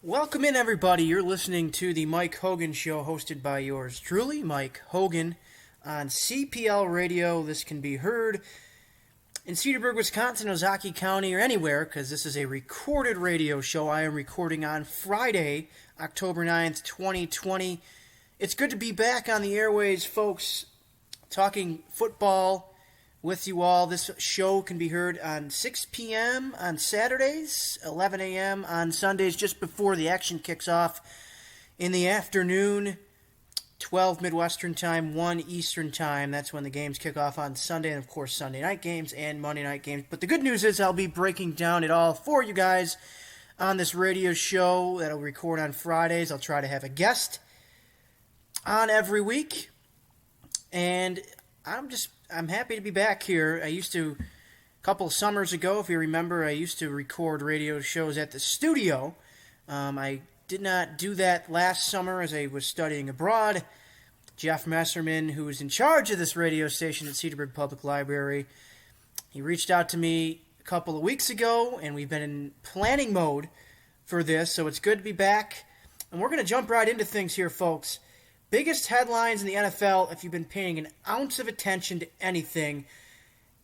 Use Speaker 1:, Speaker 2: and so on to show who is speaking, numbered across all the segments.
Speaker 1: Welcome in, everybody. You're listening to the Mike Hogan Show, hosted by yours truly, Mike Hogan, on CPL Radio. This can be heard in Cedarburg, Wisconsin, Ozaukee County, or anywhere, because this is a recorded radio show. I am recording on Friday, October 9th, 2020. It's good to be back on the airways, folks, talking football with you all. This show can be heard on 6 p.m. on Saturdays, 11 a.m. on Sundays, just before the action kicks off in the afternoon, 12 Midwestern time, 1 Eastern time. That's when the games kick off on Sunday, and of course Sunday night games and Monday night games. But the good news is I'll be breaking down it all for you guys on this radio show that I'll record on Fridays. I'll try to have a guest on every week, and I'm happy to be back here. A couple of summers ago, if you remember, I used to record radio shows at the studio. I did not do that last summer as I was studying abroad. Jeff Messerman, who is in charge of this radio station at Cedarburg Public Library, he reached out to me a couple of weeks ago, and we've been in planning mode for this, so it's good to be back. And we're going to jump right into things here, folks. Biggest headlines in the NFL, if you've been paying an ounce of attention to anything,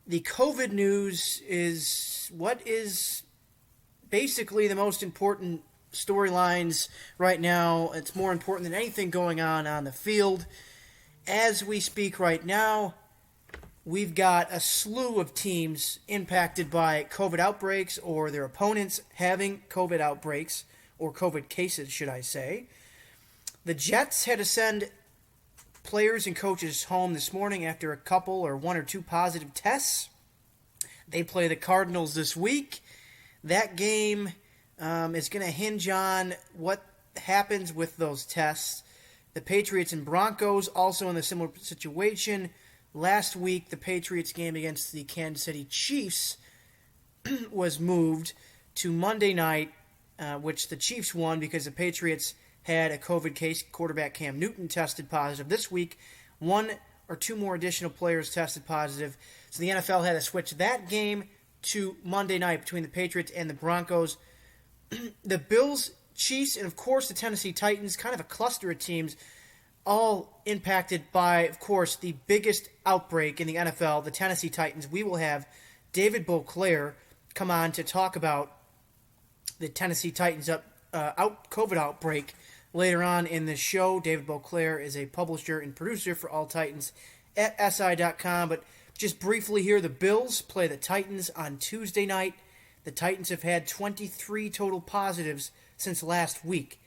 Speaker 1: the COVID news is what is basically the most important storylines right now. It's more important than anything going on the field. As we speak right now, we've got a slew of teams impacted by COVID outbreaks or their opponents having COVID outbreaks, or COVID cases, should I say. The Jets had to send players and coaches home this morning after a couple or one or two positive tests. They play the Cardinals this week. That game is going to hinge on what happens with those tests. The Patriots and Broncos also in a similar situation. Last week, the Patriots game against the Kansas City Chiefs was moved to Monday night, which the Chiefs won because the Patriots had a COVID case. Quarterback Cam Newton tested positive. This week, one or two more additional players tested positive. So the NFL had to switch that game to Monday night between the Patriots and the Broncos. The Bills, Chiefs, and of course the Tennessee Titans, kind of a cluster of teams, all impacted by, of course, the biggest outbreak in the NFL, the Tennessee Titans. We will have David Beauclair come on to talk about the Tennessee Titans COVID outbreak later on in the show. David Beauclair is a publisher and producer for All Titans at SI.com. But just briefly here, the Bills play the Titans on Tuesday night. The Titans have had 23 total positives since last week.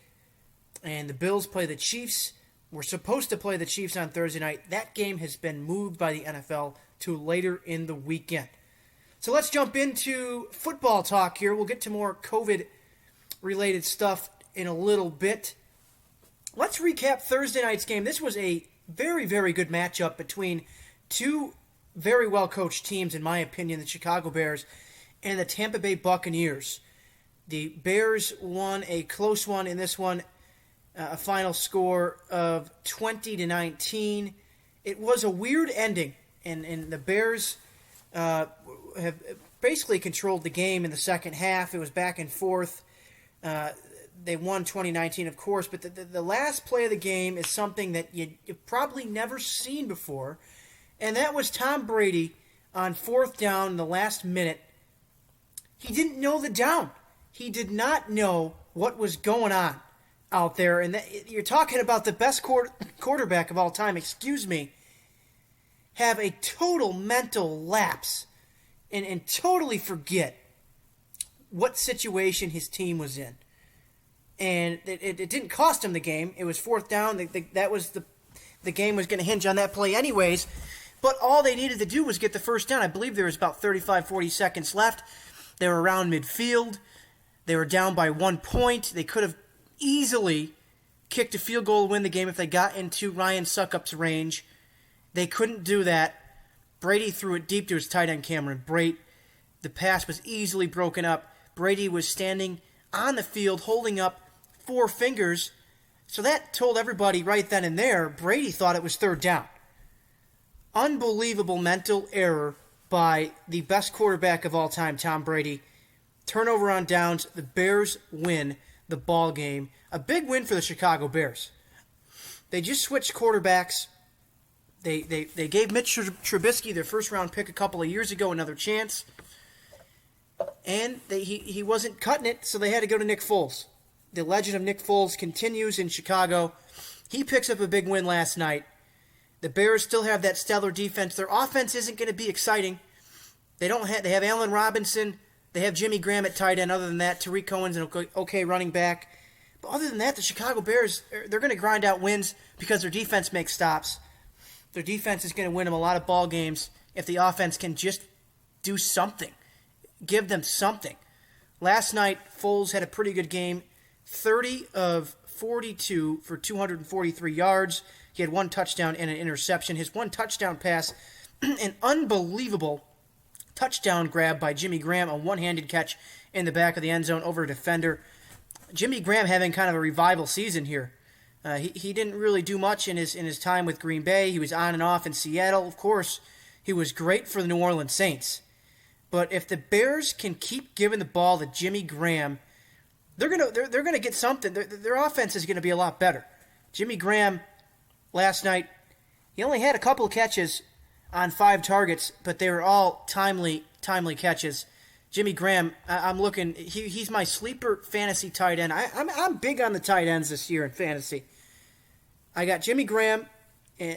Speaker 1: And the Bills play the Chiefs. We're supposed to play the Chiefs on Thursday night. That game has been moved by the NFL to later in the weekend. So let's jump into football talk here. We'll get to more COVID-related stuff in a little bit. Let's recap Thursday night's game. This was a very, very good matchup between two very well-coached teams, in my opinion, the Chicago Bears and the Tampa Bay Buccaneers. The Bears won a close one in this one, a final score of 20-19. It was a weird ending, and the Bears have basically controlled the game in the second half. It was back and forth. They won 2019, of course, but the last play of the game is something that you've probably never seen before, and that was Tom Brady on fourth down in the last minute. He didn't know the down. He did not know what was going on out there, and you're talking about the best quarterback of all time, have a total mental lapse and totally forget what situation his team was in. And it didn't cost him the game. It was fourth down. The game was going to hinge on that play anyways. But all they needed to do was get the first down. I believe there was about 35, 40 seconds left. They were around midfield. They were down by 1 point. They could have easily kicked a field goal to win the game if they got into Ryan Succop's range. They couldn't do that. Brady threw it deep to his tight end, Cameron Brate. The pass was easily broken up. Brady was standing on the field holding up 4 fingers. So that told everybody right then and there, Brady thought it was third down. Unbelievable mental error by the best quarterback of all time, Tom Brady. Turnover on downs. The Bears win. the ball game. A big win for the Chicago Bears. They just switched quarterbacks. They gave Mitch Trubisky, their first-round pick a couple of years ago, another chance. And he wasn't cutting it, so they had to go to Nick Foles. The legend of Nick Foles continues in Chicago. He picks up a big win last night. The Bears still have that stellar defense. Their offense isn't going to be exciting. They have Allen Robinson. They have Jimmy Graham at tight end. Other than that, Tariq Cohen's an okay running back. But other than that, the Chicago Bears, they're going to grind out wins because their defense makes stops. Their defense is going to win them a lot of ball games if the offense can just do something. Give them something. Last night, Foles had a pretty good game. 30 of 42 for 243 yards. He had one touchdown and an interception. His one touchdown pass, an unbelievable touchdown grab by Jimmy Graham, a one-handed catch in the back of the end zone over a defender. Jimmy Graham having kind of a revival season here. He didn't really do much in his time with Green Bay. He was on and off in Seattle. Of course, he was great for the New Orleans Saints. But if the Bears can keep giving the ball to Jimmy Graham, they're gonna get something. Their offense is gonna be a lot better. Jimmy Graham last night, he only had a couple of catches on 5 targets, but they were all timely catches. Jimmy Graham, I'm looking. He's my sleeper fantasy tight end. I'm big on the tight ends this year in fantasy. I got Jimmy Graham,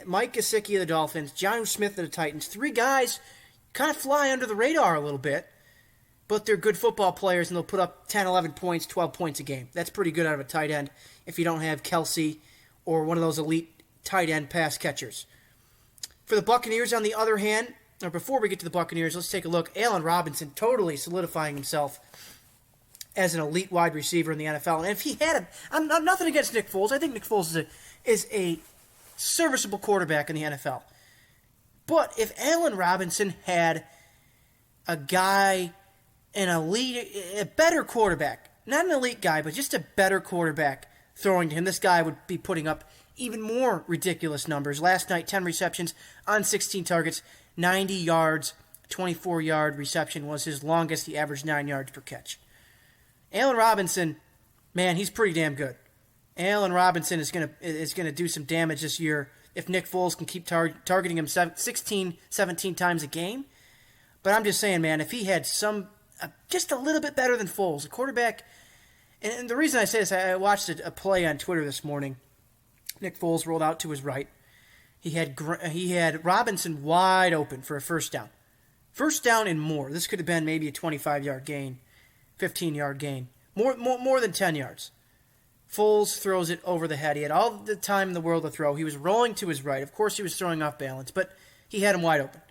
Speaker 1: Mike Gesicki of the Dolphins, Jonnu Smith of the Titans. 3 guys kind of fly under the radar a little bit, but they're good football players, and they'll put up 10, 11 points, 12 points a game. That's pretty good out of a tight end if you don't have Kelsey or one of those elite tight end pass catchers. For the Buccaneers, on the other hand, or before we get to the Buccaneers, let's take a look. Allen Robinson totally solidifying himself as an elite wide receiver in the NFL. And if he had him, I'm nothing against Nick Foles. I think Nick Foles is a serviceable quarterback in the NFL. But if Allen Robinson had a guy, a better quarterback, not an elite guy, but just a better quarterback throwing to him, this guy would be putting up even more ridiculous numbers. Last night, 10 receptions on 16 targets, 90 yards, 24-yard reception was his longest. He averaged 9 yards per catch. Allen Robinson, man, he's pretty damn good. Allen Robinson is gonna do some damage this year if Nick Foles can keep targeting him 16, 17 times a game. But I'm just saying, man, if he had just a little bit better than Foles, a quarterback. And the reason I say this, I watched a play on Twitter this morning. Nick Foles rolled out to his right. He had Robinson wide open for a first down. First down and more. This could have been maybe a 25-yard gain, 15-yard gain. More than 10 yards. Foles throws it over the head. He had all the time in the world to throw. He was rolling to his right. Of course, he was throwing off balance, but he had him wide open.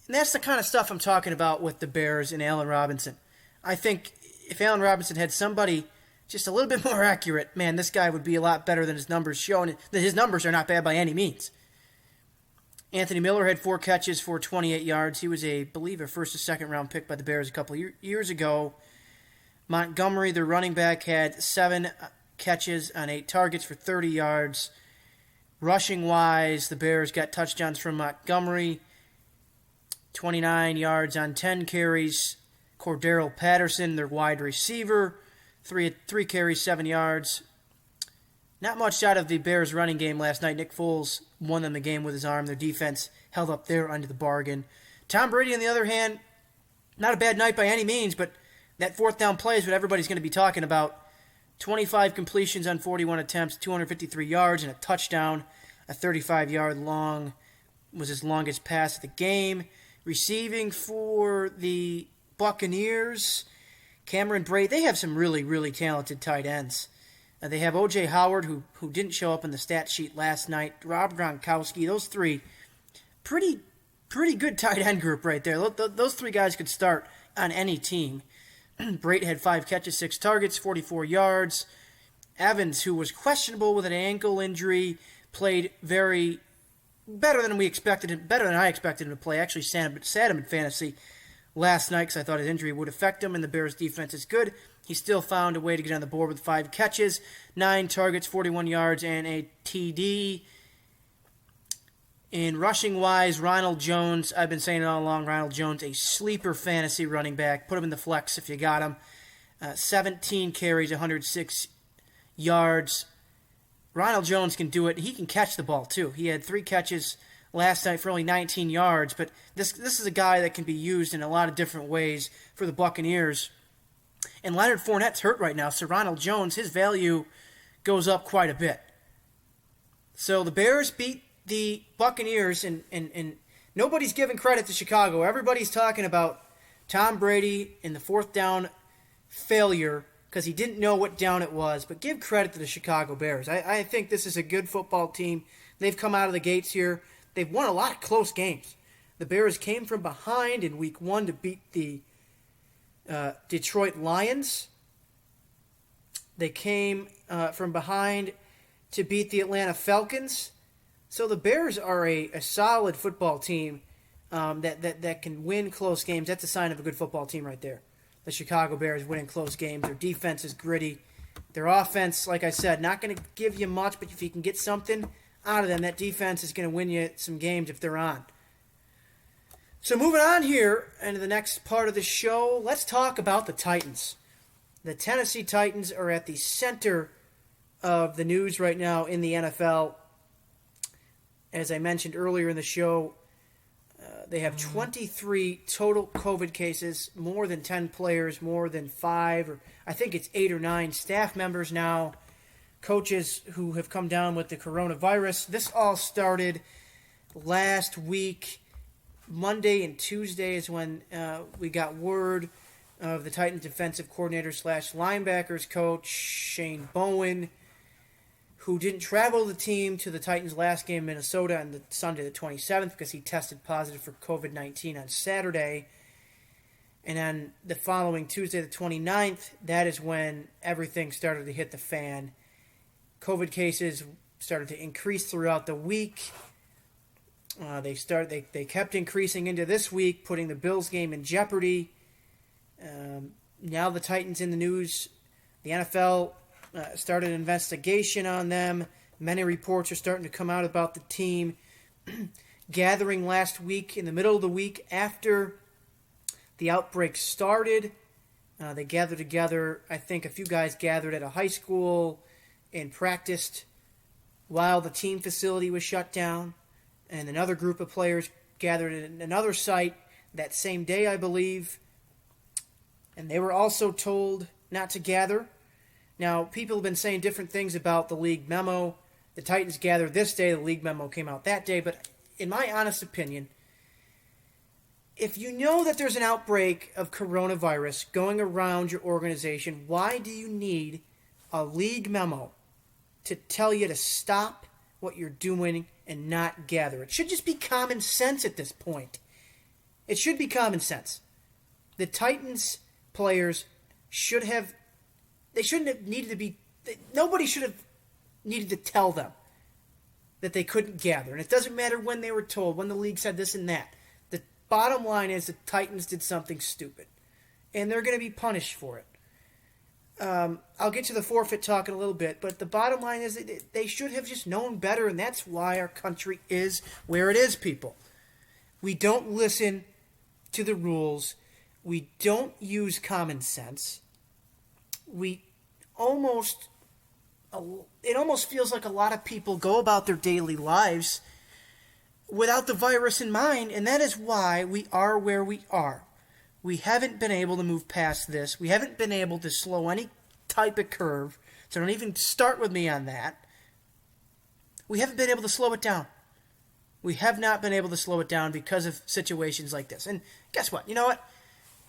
Speaker 1: And that's the kind of stuff I'm talking about with the Bears and Allen Robinson. I think if Allen Robinson had somebody just a little bit more accurate, man, this guy would be a lot better than his numbers show. And his numbers are not bad by any means. Anthony Miller had 4 catches for 28 yards. He was, I believe, a first or second round pick by the Bears a couple of years ago. Montgomery, their running back, had 7 catches on 8 targets for 30 yards. Rushing-wise, the Bears got touchdowns from Montgomery, 29 yards on 10 carries. Cordero Patterson, their wide receiver, 3 carries, 7 yards. Not much out of the Bears' running game last night. Nick Foles won them the game with his arm. Their defense held up their end of the bargain. Tom Brady, on the other hand, not a bad night by any means, but that 4th down play is what everybody's going to be talking about. 25 completions on 41 attempts, 253 yards, and a touchdown. A 35-yard long was his longest pass of the game. Receiving for the Buccaneers, Cameron Brate. They have some really, really talented tight ends. They have O.J. Howard, who didn't show up in the stat sheet last night. Rob Gronkowski. Those 3, pretty good tight end group right there. Those 3 guys could start on any team. Brate had 5 catches, 6 targets, 44 yards. Evans, who was questionable with an ankle injury, played better than we expected him, better than I expected him to play. Actually, sat him in fantasy last night because I thought his injury would affect him, and the Bears' defense is good. He still found a way to get on the board with 5 catches, 9 targets, 41 yards, and a TD. In rushing-wise, Ronald Jones, I've been saying it all along, Ronald Jones, a sleeper fantasy running back. Put him in the flex if you got him. 17 carries, 106 yards. Ronald Jones can do it. He can catch the ball, too. He had 3 catches last night for only 19 yards, but this is a guy that can be used in a lot of different ways for the Buccaneers. And Leonard Fournette's hurt right now, so Ronald Jones, his value goes up quite a bit. So the Bears beat the Buccaneers, and nobody's giving credit to Chicago. Everybody's talking about Tom Brady in the 4th down failure because he didn't know what down it was, but give credit to the Chicago Bears. I think this is a good football team. They've come out of the gates here. They've won a lot of close games. The Bears came from behind in Week 1 to beat the Detroit Lions. They came from behind to beat the Atlanta Falcons. So the Bears are a solid football team that can win close games. That's a sign of a good football team right there. The Chicago Bears winning close games. Their defense is gritty. Their offense, like I said, not going to give you much, but if you can get something out of them, that defense is going to win you some games if they're on. So moving on here into the next part of the show, let's talk about the Titans. The Tennessee Titans are at the center of the news right now in the NFL. As I mentioned earlier in the show, they have 23 total COVID cases, more than 10 players, more than 5, or I think it's 8 or 9 staff members now, coaches who have come down with the coronavirus. This all started last week. Monday and Tuesday is when we got word of the Titans defensive coordinator / linebackers coach, Shane Bowen, who didn't travel the team to the Titans' last game in Minnesota on Sunday the 27th because he tested positive for COVID-19 on Saturday. And on the following Tuesday the 29th, that is when everything started to hit the fan. COVID cases started to increase throughout the week. They kept increasing into this week, putting the Bills game in jeopardy. Now the Titans in the news. The NFL started an investigation on them. Many reports are starting to come out about the team. Gathering last week, in the middle of the week after the outbreak started, they gathered together. I think a few guys gathered at a high school and practiced while the team facility was shut down. And another group of players gathered at another site that same day, I believe. And they were also told not to gather. Now, people have been saying different things about the league memo. The Titans gathered this day, the league memo came out that day. But in my honest opinion, if you know that there's an outbreak of coronavirus going around your organization, why do you need a league memo to tell you to stop what you're doing and not gather? It should just be common sense at this point. It should be common sense. The Titans players shouldn't have needed to be, nobody should have needed to tell them that they couldn't gather. And it doesn't matter when they were told, when the league said this and that. The bottom line is the Titans did something stupid. And they're going to be punished for it. I'll get to the forfeit talk in a little bit, but the bottom line is that they should have just known better, and that's why our country is where it is, people. We don't listen to the rules. We don't use common sense. It almost feels like a lot of people go about their daily lives without the virus in mind, and that is why we are where we are. We haven't been able to move past this. We haven't been able to slow any type of curve, so don't even start with me on that. We haven't been able to slow it down. We have not been able to slow it down because of situations like this. And guess what? You know what?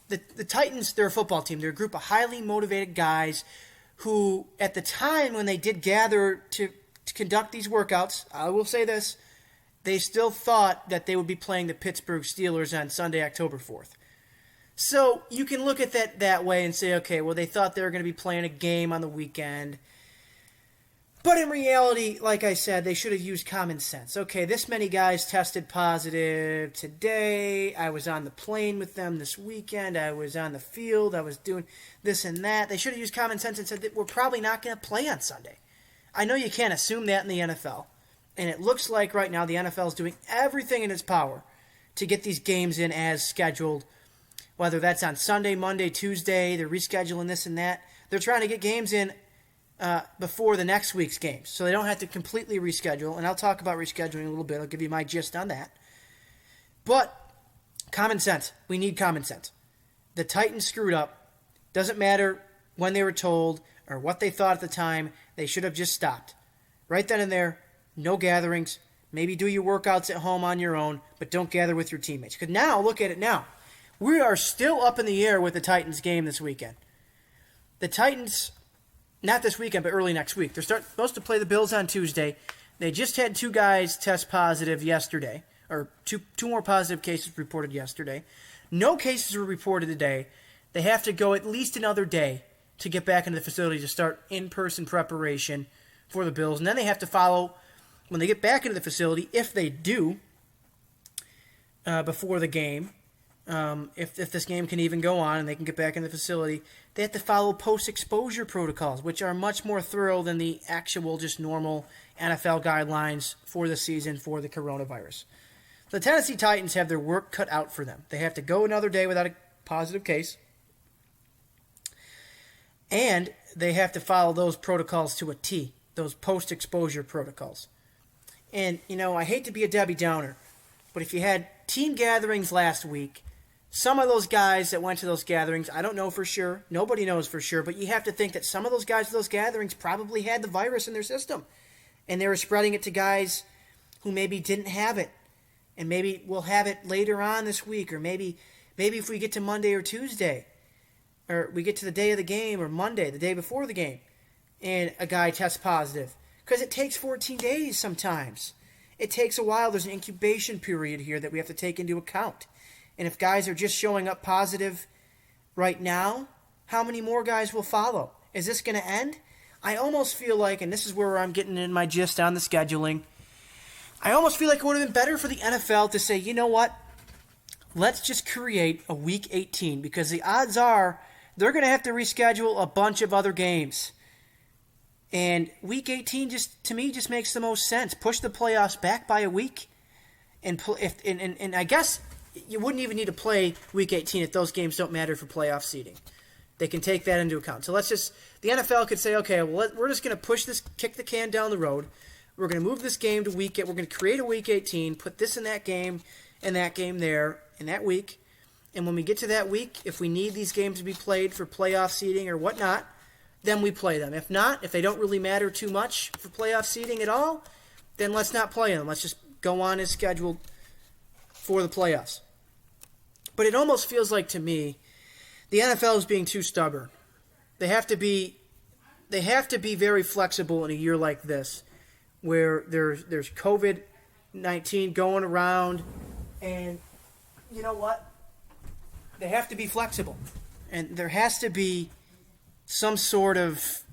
Speaker 1: The Titans, they're a football team. They're a group of highly motivated guys who, at the time when they did gather to conduct these workouts, I will say this, they still thought that they would be playing the Pittsburgh Steelers on Sunday, October 4th. So you can look at that way and say, okay, well, they thought they were going to be playing a game on the weekend. But in reality, like I said, they should have used common sense. Okay, this many guys tested positive today. I was on the plane with them this weekend. I was on the field. I was doing this and that. They should have used common sense and said that we're probably not going to play on Sunday. I know you can't assume that in the NFL. And it looks like right now the NFL is doing everything in its power to get these games in as scheduled. whether that's on Sunday, Monday, Tuesday. They're rescheduling this and that. They're trying to get games in before the next week's games, so they don't have to completely reschedule. And I'll talk about rescheduling a little bit. I'll give you my gist on that. But common sense. We need common sense. The Titans screwed up. Doesn't matter when they were told or what they thought at the time. They should have just stopped. Right then and there, no gatherings. Maybe do your workouts at home on your own, but don't gather with your teammates. Because now, look at it now. We are still up in the air with the Titans game this weekend. The Titans, not this weekend, but early next week. They're supposed to play the Bills on Tuesday. They just had 2 guys test positive yesterday, or two more positive cases reported yesterday. No cases were reported today. They have to go at least another day to get back into the facility to start in-person preparation for the Bills. And then they have to follow, when they get back into the facility, if they do, before the game, if this game can even go on and they can get back in the facility, they have to follow post-exposure protocols, which are much more thorough than the actual just normal NFL guidelines for the season for the coronavirus. The Tennessee Titans have their work cut out for them. They have to go another day without a positive case, and they have to follow those protocols to a T, those post-exposure protocols. And, I hate to be a Debbie Downer, but if you had team gatherings last week, some of those guys that went to those gatherings, I don't know for sure, nobody knows for sure, but you have to think that some of those guys at those gatherings probably had the virus in their system, and they were spreading it to guys who maybe didn't have it, and maybe we'll have it later on this week, or maybe if we get to Monday or Tuesday, or we get to the day of the game, or Monday, the day before the game, and a guy tests positive. Because it takes 14 days sometimes. It takes a while. There's an incubation period here that we have to take into account. And if guys are just showing up positive right now, how many more guys will follow? Is this going to end? I almost feel like, and this is where I'm getting in my gist on the scheduling, I almost feel like it would have been better for the NFL to say, you know what? Let's just create a Week 18, because the odds are they're going to have to reschedule a bunch of other games. And Week 18 to me makes the most sense. Push the playoffs back by a week, and I guess you wouldn't even need to play Week 18 if those games don't matter for playoff seeding. They can take that into account. So the NFL could say, okay, well, we're just going to push this, kick the can down the road. We're going to move this game to we're going to create a Week 18, put this in that game there in that week. And when we get to that week, if we need these games to be played for playoff seeding or whatnot, then we play them. If not, if they don't really matter too much for playoff seeding at all, then let's not play them. Let's just go on as scheduled for the playoffs. But it almost feels like, to me, the NFL is being too stubborn. They have to be very flexible in a year like this, where there's COVID-19 going around, and you know what? They have to be flexible, and there has to be some sort of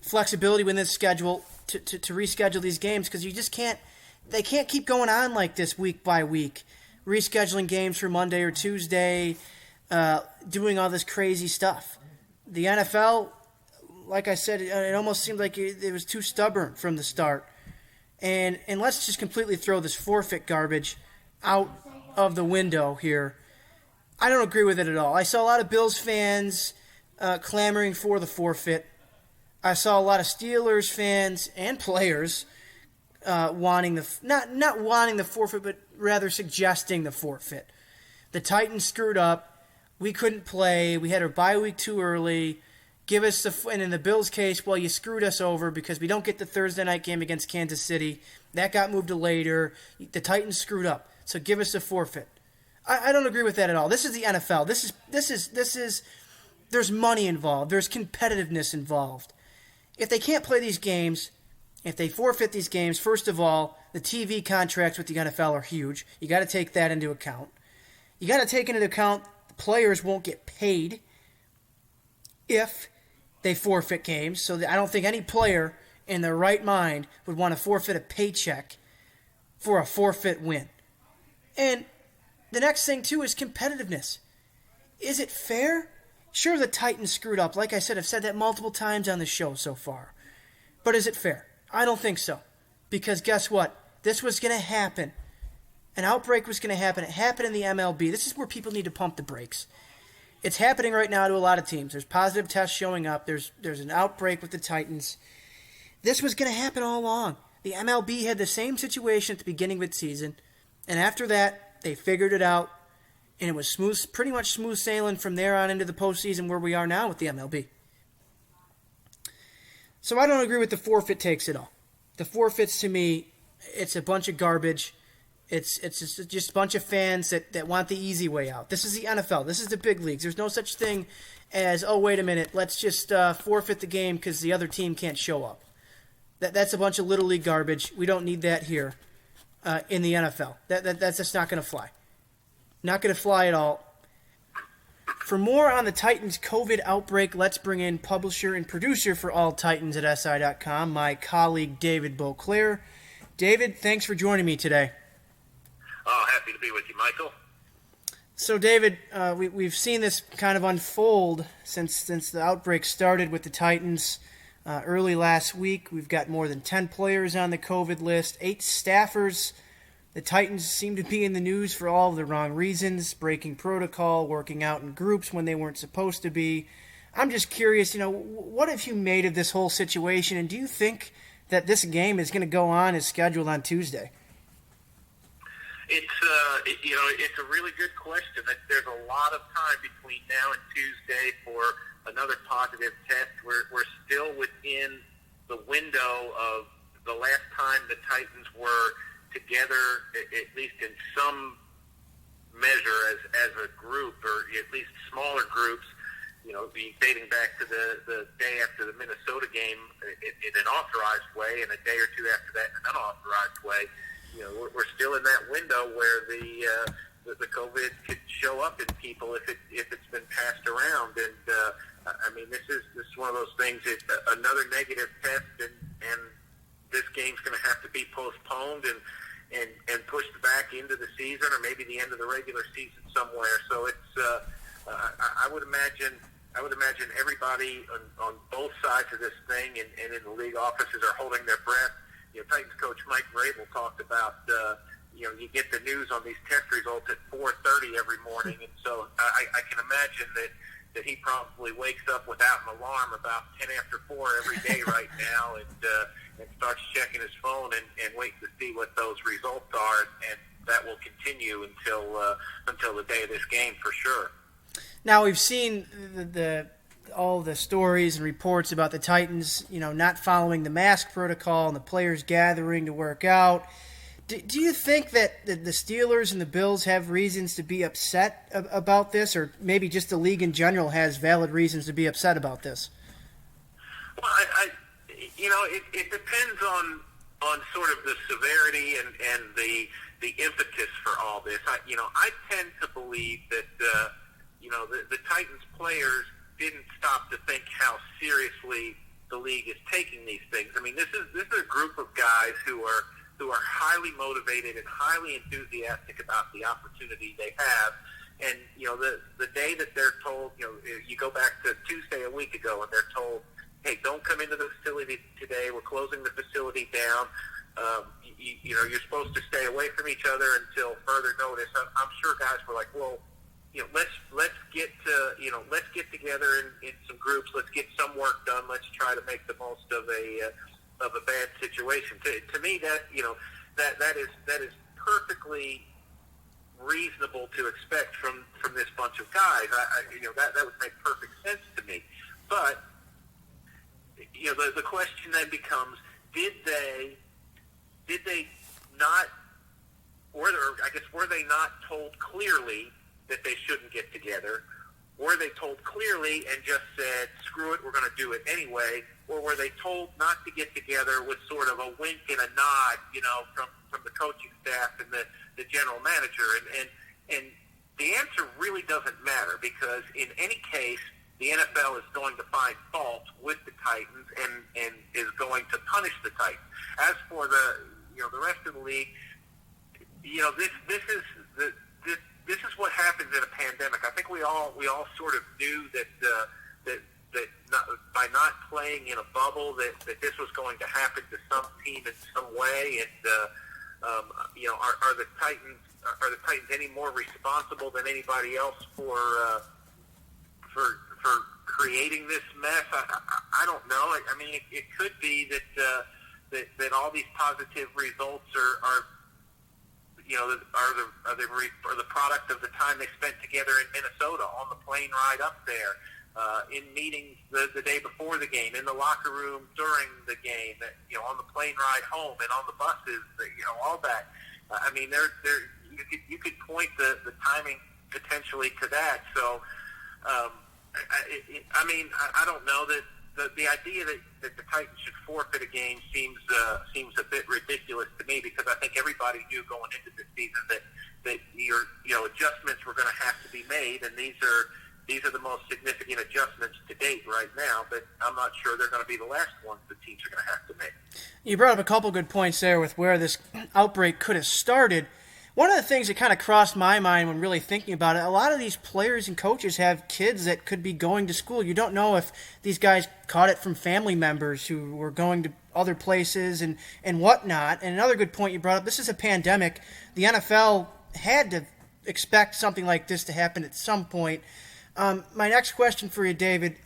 Speaker 1: flexibility within this schedule to reschedule these games, because you just can't. They can't keep going on like this week by week, rescheduling games for Monday or Tuesday, doing all this crazy stuff. The NFL, like I said, it almost seemed like it was too stubborn from the start. And let's just completely throw this forfeit garbage out of the window here. I don't agree with it at all. I saw a lot of Bills fans clamoring for the forfeit. I saw a lot of Steelers fans and players wanting not wanting the forfeit, but rather suggesting the forfeit. The Titans screwed up. We couldn't play. We had our bye week too early. Give us and in the Bills' case, well, you screwed us over because we don't get the Thursday night game against Kansas City. That got moved to later. The Titans screwed up, so give us a forfeit. I don't agree with that at all. This is the NFL. This is. There's money involved. There's competitiveness involved. If they can't play these games, if they forfeit these games, first of all, the TV contracts with the NFL are huge. You got to take that into account. You got to take into account the players won't get paid if they forfeit games. So I don't think any player in their right mind would want to forfeit a paycheck for a forfeit win. And the next thing, too, is competitiveness. Is it fair? Sure, the Titans screwed up. Like I said, I've said that multiple times on the show so far. But is it fair? I don't think so. Because guess what? This was going to happen an outbreak was going to happen. It happened in the MLB. This is where people need to pump the brakes. It's happening right now to a lot of teams. There's positive tests showing up. There's an outbreak with the Titans. This was going to happen all along. The MLB had the same situation at the beginning of its season, and after that, they figured it out, and it was pretty much smooth sailing from there on into the postseason where we are now with the MLB. So I don't agree with the forfeit takes at all. The forfeits, to me, it's a bunch of garbage. It's just a bunch of fans that want the easy way out. This is the NFL. This is the big leagues. There's no such thing as, oh, wait a minute, let's just forfeit the game because the other team can't show up. That's a bunch of little league garbage. We don't need that here in the NFL. That's just not going to fly. Not going to fly at all. For more on the Titans COVID outbreak, let's bring in publisher and producer for All Titans at SI.com, my colleague David Beauclair. David, thanks for joining me today.
Speaker 2: Oh, happy to be with you, Michael.
Speaker 1: So, David, we've seen this kind of unfold since the outbreak started with the Titans early last week. We've got more than 10 players on the COVID list, 8 staffers. The Titans seem to be in the news for all of the wrong reasons, breaking protocol, working out in groups when they weren't supposed to be. I'm just curious, what have you made of this whole situation, and do you think that this game is going to go on as scheduled on Tuesday?
Speaker 2: It's a really good question. There's a lot of time between now and Tuesday for another positive test. We're still within the window of the last time the Titans were together, at least in some measure as a group, or at least smaller groups, dating back to the day after the Minnesota game in an authorized way, and a day or two after that in an unauthorized way. We're still in that window where the COVID could show up in people if it's been passed around. And this is one of those things. It's another negative test, and this game's going to have to be postponed and pushed back into the season, or maybe the end of the regular season somewhere. So it's I would imagine everybody on both sides of this thing and in the league offices are holding their breath. Titans coach Mike Vrabel talked about you get the news on these test results at 4:30 every morning, and so I can imagine that he probably wakes up without an alarm about 10 after 4 every day right now, and starts checking his phone and waiting to see what those results are, and that will continue until the day of this game for sure.
Speaker 1: Now we've seen all the stories and reports about the Titans, not following the mask protocol and the players gathering to work out. Do you think that the Steelers and the Bills have reasons to be upset about this, or maybe just the league in general has valid reasons to be upset about this?
Speaker 2: Well, it depends on sort of the severity and the impetus for all this. I tend to believe that the Titans players didn't stop to think how seriously the league is taking these things. I mean, this is a group of guys who are highly motivated and highly enthusiastic about the opportunity they have. And the day that they're told, you go back to Tuesday a week ago, and they're told, hey, don't come into the facility today. We're closing the facility down. You're supposed to stay away from each other until further notice. I'm sure guys were like, well, let's get together in some groups. Let's get some work done. Let's try to make the most of a bad situation. To me, that is perfectly reasonable to expect from this bunch of guys. That would make perfect sense to me. But the question then becomes: Did they not, were they not told clearly that they shouldn't get together? Were they told clearly and just said, screw it, we're going to do it anyway? Or were they told not to get together with sort of a wink and a nod, from the coaching staff and the general manager? And the answer really doesn't matter, because in any case, the NFL is going to find fault with the Titans and is going to punish the Titans. As for the rest of the league, this is what happens in a pandemic. I think we all sort of knew that by not playing in a bubble that this was going to happen to some team in some way. And are the Titans are the Titans any more responsible than anybody else for creating this mess? I don't know. I mean, it could be that all these positive results are the product of the time they spent together in Minnesota on the plane ride up there, in meetings the day before the game, in the locker room during the game, on the plane ride home and on the buses, all that. I mean, you could point the timing potentially to that. So, I don't know that the idea that the Titans should forfeit a game seems a bit ridiculous to me, because I think everybody knew going into this season that your adjustments were going to have to be made, and these are the most significant adjustments to date right now. But I'm not sure they're going to be the last ones the teams are going to have to make.
Speaker 1: You brought up a couple good points there with where this outbreak could have started. One of the things that kind of crossed my mind when really thinking about it, a lot of these players and coaches have kids that could be going to school. You don't know if these guys caught it from family members who were going to other places and whatnot. And another good point you brought up, this is a pandemic. The NFL had to expect something like this to happen at some point. My next question for you, David,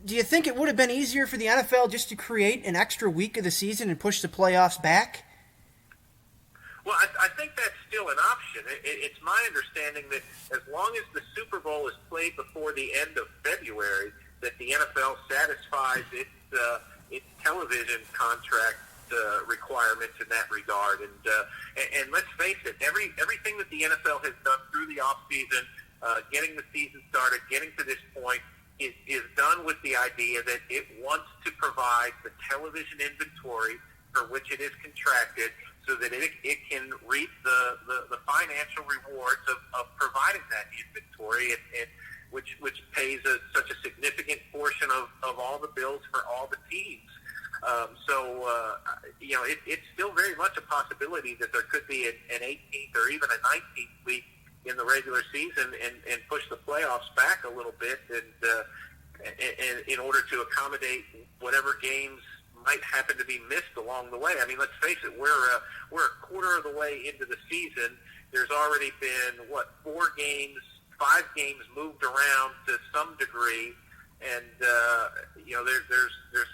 Speaker 1: do you think it would have been easier for the NFL just to create an extra week of the season and push the playoffs back?
Speaker 2: Well, I think that's still an option. It's my understanding that as long as the Super Bowl is played before the end of February, that the NFL satisfies its television contract requirements in that regard. And let's face it, everything that the NFL has done through the offseason, getting the season started, getting to this point, is done with the idea that it wants to provide the television inventory for which it is contracted, so that it can reap the financial rewards of providing that inventory, and which pays such a significant portion of all the bills for all the teams. It's still very much a possibility that there could be an 18th or even a 19th week in the regular season and push the playoffs back a little bit, and in order to accommodate whatever games might happen to be missed along the way. I mean, let's face it, we're a quarter of the way into the season. There's already been 5 games moved around to some degree, and there's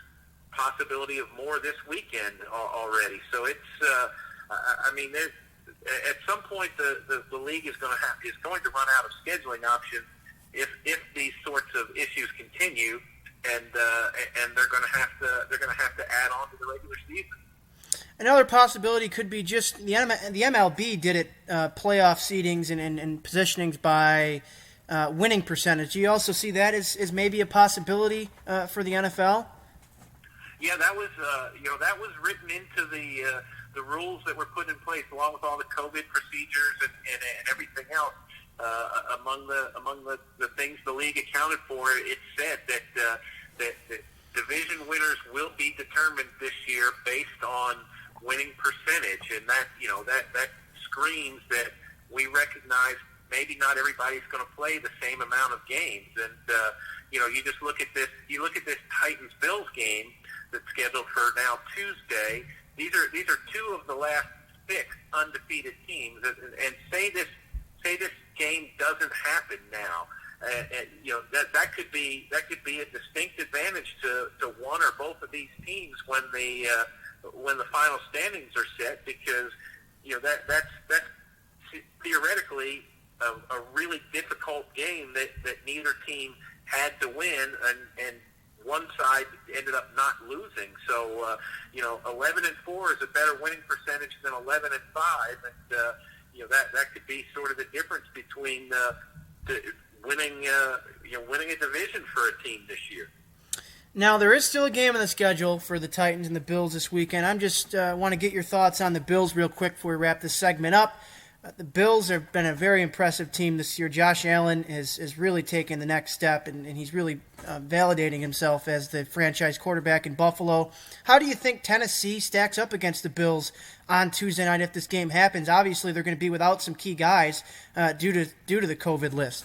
Speaker 2: possibility of more this weekend already. So it's at some point the league is going to run out of scheduling options if these sorts of issues continue. And they're going to have to add on to the regular season.
Speaker 1: Another possibility could be just the MLB did it playoff seedings and positionings by winning percentage. Do you also see that as maybe a possibility for the NFL?
Speaker 2: Yeah, that was written into the rules that were put in place along with all the COVID procedures and everything else. Among the things the league accounted for, it said that division winners will be determined this year based on winning percentage, and that screams that we recognize maybe not everybody's going to play the same amount of games. And you just look at this. You look at this Titans-Bills game that's scheduled for now Tuesday. These are 2 of the last 6 undefeated teams, and say this game doesn't happen now. That could be a distinct advantage to one or both of these teams when the final standings are set, because that's theoretically a really difficult game that neither team had to win, and one side ended up not losing. So 11-4 is a better winning percentage than 11-5, and that could be sort of the difference between winning a division for a team this year.
Speaker 1: Now, there is still a game on the schedule for the Titans and the Bills this weekend. I'm just want to get your thoughts on the Bills real quick before we wrap this segment up. The Bills have been a very impressive team this year. Josh Allen has really taken the next step, and he's really validating himself as the franchise quarterback in Buffalo. How do you think Tennessee stacks up against the Bills on Tuesday night if this game happens? Obviously, they're going to be without some key guys due to the COVID list.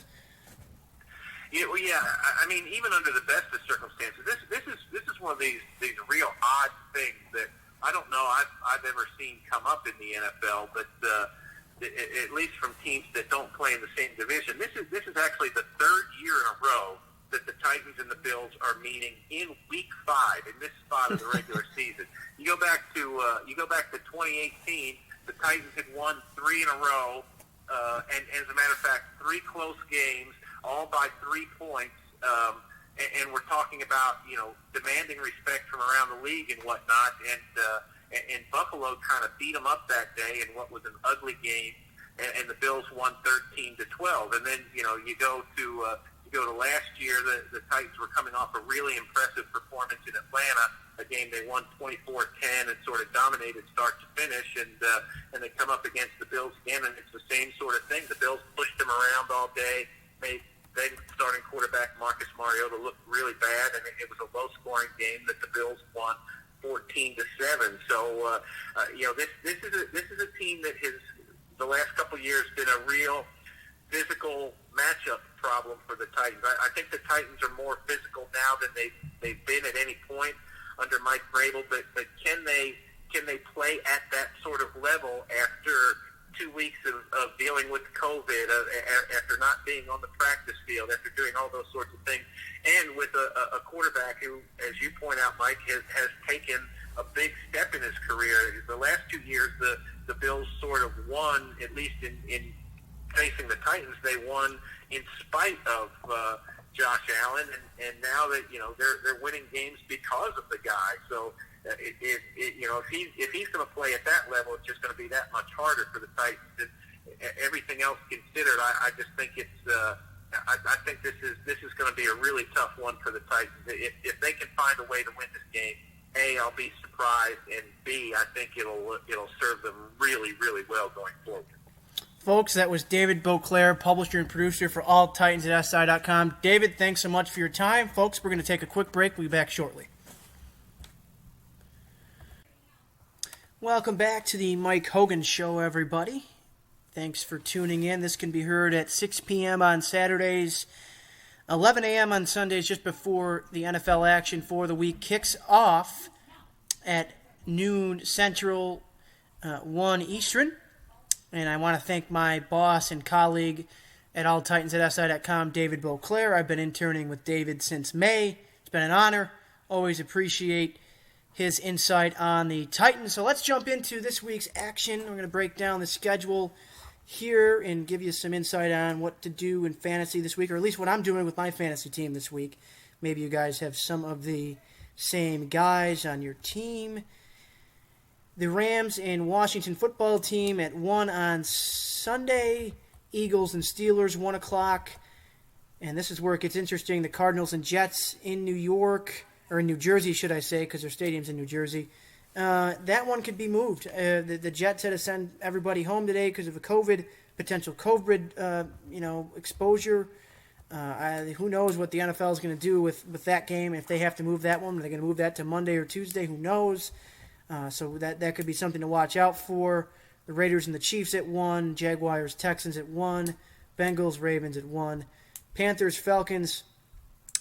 Speaker 2: Yeah, I mean, even under the best of circumstances, this is one of these real odd things that I don't know I've ever seen come up in the NFL. But at least from teams that don't play in the same division. This is actually the third year in a row that the Titans and the Bills are meeting in Week 5 in this spot of the regular season. You go back to 2018. The Titans had won 3 in a row, and as a matter of fact, 3 close games, all by 3 points. And we're talking about demanding respect from around the league and whatnot. And Buffalo kind of beat them up that day in what was an ugly game, and the Bills won 13-12. And then you go to last year, the Titans were coming off a really impressive performance in Atlanta, a game they won 24-10 and sort of dominated start to finish, and they come up against the Bills again, and it's the same sort of thing. The Bills pushed them around all day, made then starting quarterback Marcus Mariota looked really bad, and it was a low-scoring game that the Bills won 14-7. So this is a team that has the last couple of years been a real physical matchup problem for the Titans. I think the Titans are more physical now than they've been at any point under Mike Vrabel, but can they play at that sort of level after 2 weeks of dealing with COVID, after not being on the practice field, after doing all those sorts of things, and with a quarterback who, as you point out, Mike, has taken a big step in his career. The last 2 years, the Bills sort of won, at least in facing the Titans, they won in spite of Josh Allen, and now that they're winning games because of the guy. So if he's going to play at that level, it's just going to be that much harder for the Titans. And everything else considered, I just think it's I think this is going to be a really tough one for the Titans. If they can find a way to win this game, A, I'll be surprised, and B, I think it'll serve them really, really well going forward.
Speaker 1: Folks, that was David Beauclair, publisher and producer for All Titans at SI.com. David, thanks so much for your time. Folks, we're going to take a quick break. We'll be back shortly. Welcome back to the Mike Hogan Show, everybody. Thanks for tuning in. This can be heard at 6 p.m. on Saturdays, 11 a.m. on Sundays, just before the NFL action for the week kicks off at noon Central, 1 Eastern. And I want to thank my boss and colleague at All Titans at SI.com, David Beauclair. I've been interning with David since May. It's been an honor. Always appreciate his insight on the Titans. So let's jump into this week's action. We're going to break down the schedule here and give you some insight on what to do in fantasy this week, or at least what I'm doing with my fantasy team this week. Maybe you guys have some of the same guys on your team. The Rams and Washington football team at 1 on Sunday. Eagles and Steelers, 1 o'clock. And this is where it gets interesting. The Cardinals and Jets in New York, or in New Jersey, should I say, because their stadium's in New Jersey. That one could be moved. The Jets had to send everybody home today because of a potential COVID exposure. Who knows what the NFL is going to do with that game. If they have to move that one, are they going to move that to Monday or Tuesday? Who knows? So that could be something to watch out for. The Raiders and the Chiefs at 1. Jaguars, Texans at 1. Bengals, Ravens at 1. Panthers, Falcons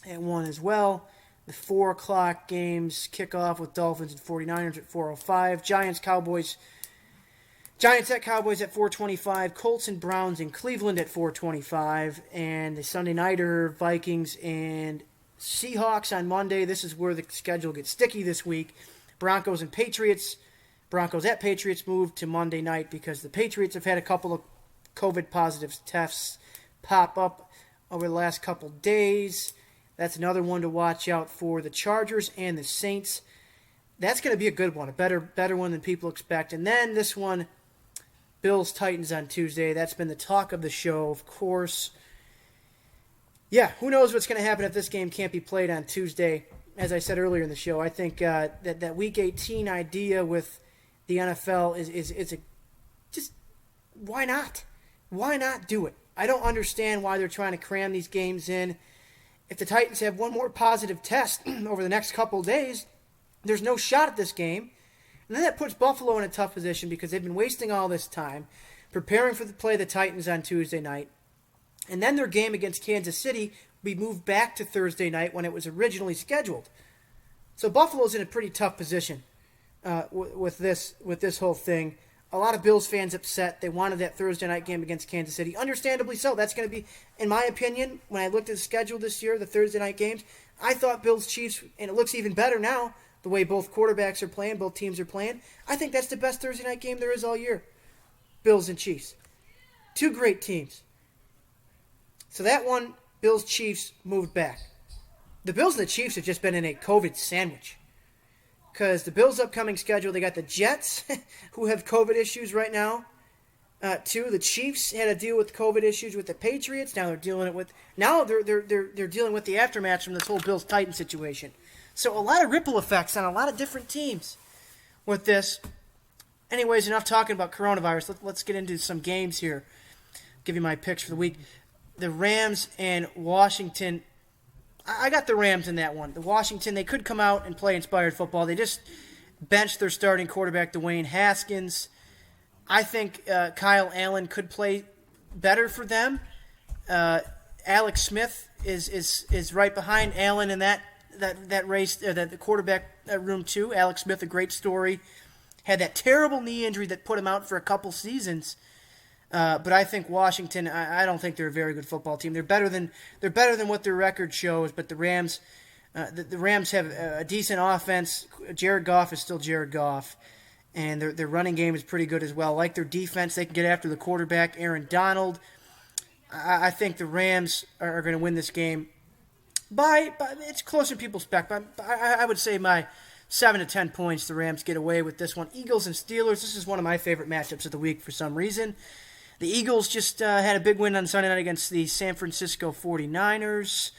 Speaker 1: at 1 as well. The 4 o'clock games kick off with Dolphins and 49ers at 4:05. Giants at Cowboys at 4:25. Colts and Browns in Cleveland at 4:25. And the Sunday nighter, Vikings and Seahawks on Monday. This is where the schedule gets sticky this week. Broncos and Patriots. Broncos at Patriots moved to Monday night because the Patriots have had a couple of COVID positive tests pop up over the last couple days. That's another one to watch out for. The Chargers and the Saints. That's going to be a good one, a better one than people expect. And then this one, Bills-Titans on Tuesday. That's been the talk of the show, of course. Yeah, who knows what's going to happen if this game can't be played on Tuesday. As I said earlier in the show, I think that Week 18 idea with the NFL is just why not? Why not do it? I don't understand why they're trying to cram these games in. If the Titans have one more positive test over the next couple of days, there's no shot at this game. And then that puts Buffalo in a tough position because they've been wasting all this time preparing for the play of the Titans on Tuesday night. And then their game against Kansas City will be moved back to Thursday night when it was originally scheduled. So Buffalo's in a pretty tough position with this whole thing. A lot of Bills fans upset. They wanted that Thursday night game against Kansas City. Understandably so. That's going to be, in my opinion, when I looked at the schedule this year, the Thursday night games, I thought Bills-Chiefs, and it looks even better now, the way both quarterbacks are playing, both teams are playing. I think that's the best Thursday night game there is all year. Bills and Chiefs. Two great teams. So that one, Bills-Chiefs, moved back. The Bills and the Chiefs have just been in a COVID sandwich. Because the Bills' upcoming schedule, they got the Jets, who have COVID issues right now. The Chiefs had to deal with COVID issues with the Patriots. Now they're dealing with the aftermath from this whole Bills-Titans situation. So a lot of ripple effects on a lot of different teams with this. Anyways, enough talking about coronavirus. Let's get into some games here. Give you my picks for the week. The Rams and Washington. I got the Rams in that one. The Washington, they could come out and play inspired football. They just benched their starting quarterback, Dwayne Haskins. I think Kyle Allen could play better for them. Alex Smith is right behind Allen in that race, the quarterback room too. Alex Smith, a great story. Had that terrible knee injury that put him out for a couple seasons. But I think Washington, I don't think they're a very good football team. They're better than what their record shows. But the Rams, the Rams have a decent offense. Jared Goff is still Jared Goff, and their running game is pretty good as well. Like their defense, they can get after the quarterback, Aaron Donald. I think the Rams are going to win this game by it's closer than people expect. I would say by 7 to 10 points, the Rams get away with this one. Eagles and Steelers. This is one of my favorite matchups of the week for some reason. The Eagles just had a big win on Sunday night against the San Francisco 49ers.